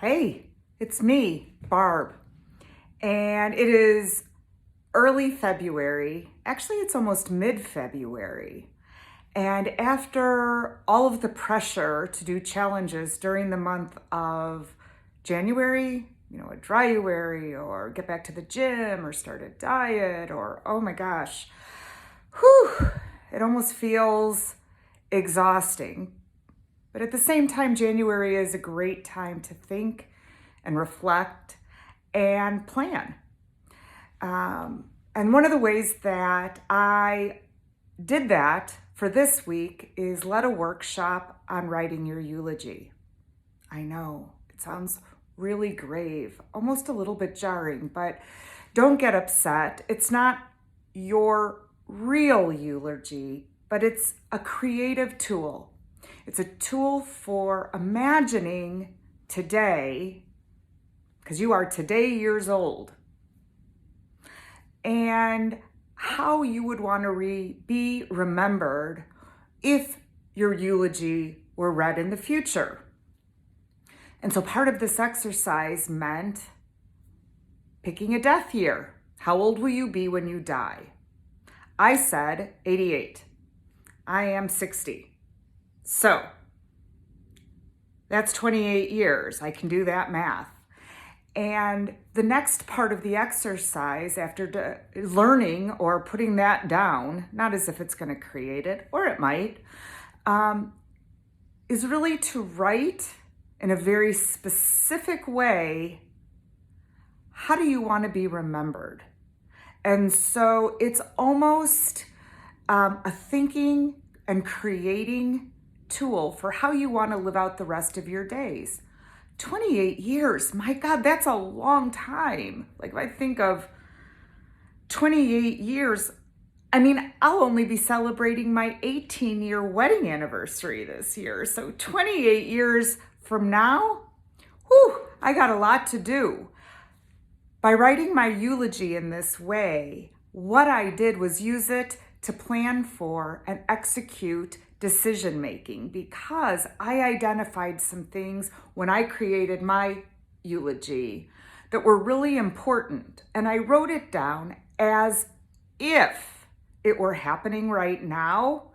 Hey, it's me, Barb, and it is early February. Actually, it's almost mid-February. And after all of the pressure to do challenges during the month of January, a dryuary, or get back to the gym, or start a diet, or oh my gosh, it almost feels exhausting. But at the same time, January is a great time to think and reflect and plan. And one of the ways that I did that for this week is led a workshop on writing your eulogy. I know it sounds really grave, almost a little bit jarring, but don't get upset. It's not your real eulogy, but it's a creative tool. It's a tool for imagining today, because you are today years old, and how you would want to be remembered if your eulogy were read in the future. And so part of this exercise meant picking a death year. How old will you be when you die? I said 88. I am 60. So that's 28 years. I can do that math. And the next part of the exercise, after learning or putting that down, not as if it's going to create it, or it might, is really to write in a very specific way, how do you want to be remembered? And so it's almost a thinking and creating tool for how you want to live out the rest of your days. 28 years, my God, that's a long time. Like if I think of 28 years, I'll only be celebrating my 18-year wedding anniversary this year. So 28 years from now, I got a lot to do. By writing my eulogy in this way, what I did was use it to plan for and execute decision making, because I identified some things when I created my eulogy that were really important. And I wrote it down as if it were happening right now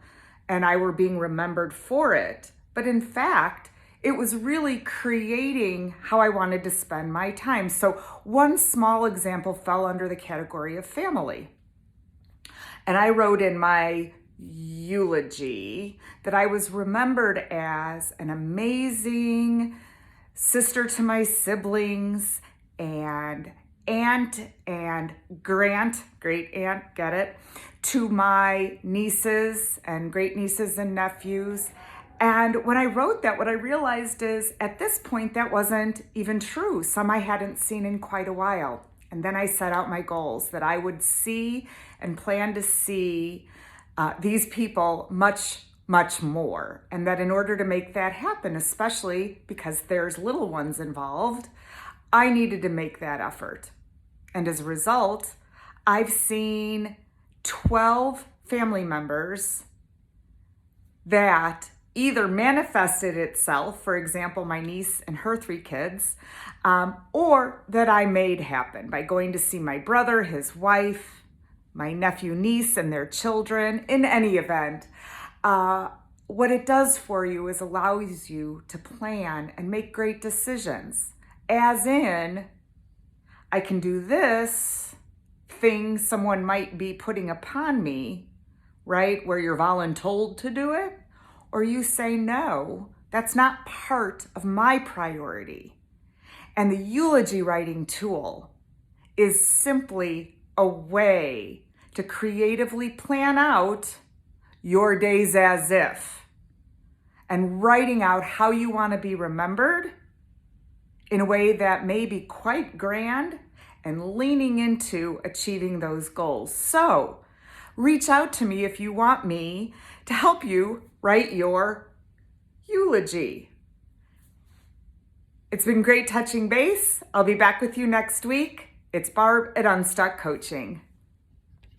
and I were being remembered for it. But in fact, it was really creating how I wanted to spend my time. So one small example fell under the category of family. And I wrote in my eulogy that I was remembered as an amazing sister to my siblings and aunt and great aunt, get it, to my nieces and great nieces and nephews. And when I wrote that, what I realized is at this point, that wasn't even true. Some I hadn't seen in quite a while. And then I set out my goals that I would see and plan to see these people much, much more. And that in order to make that happen, especially because there's little ones involved, I needed to make that effort. And as a result, I've seen 12 family members that either manifested itself, for example, my niece and her 3 kids, or that I made happen by going to see my brother, his wife, my nephew, niece, and their children. In any event, what it does for you is allows you to plan and make great decisions. As in, I can do this thing someone might be putting upon me, right? Where you're voluntold to do it, or you say, no, that's not part of my priority. And the eulogy writing tool is simply a way to creatively plan out your days as if, and writing out how you want to be remembered in a way that may be quite grand and leaning into achieving those goals. So reach out to me if you want me to help you write your eulogy. It's been great touching base. I'll be back with you next week. It's Barb at Unstuck Coaching.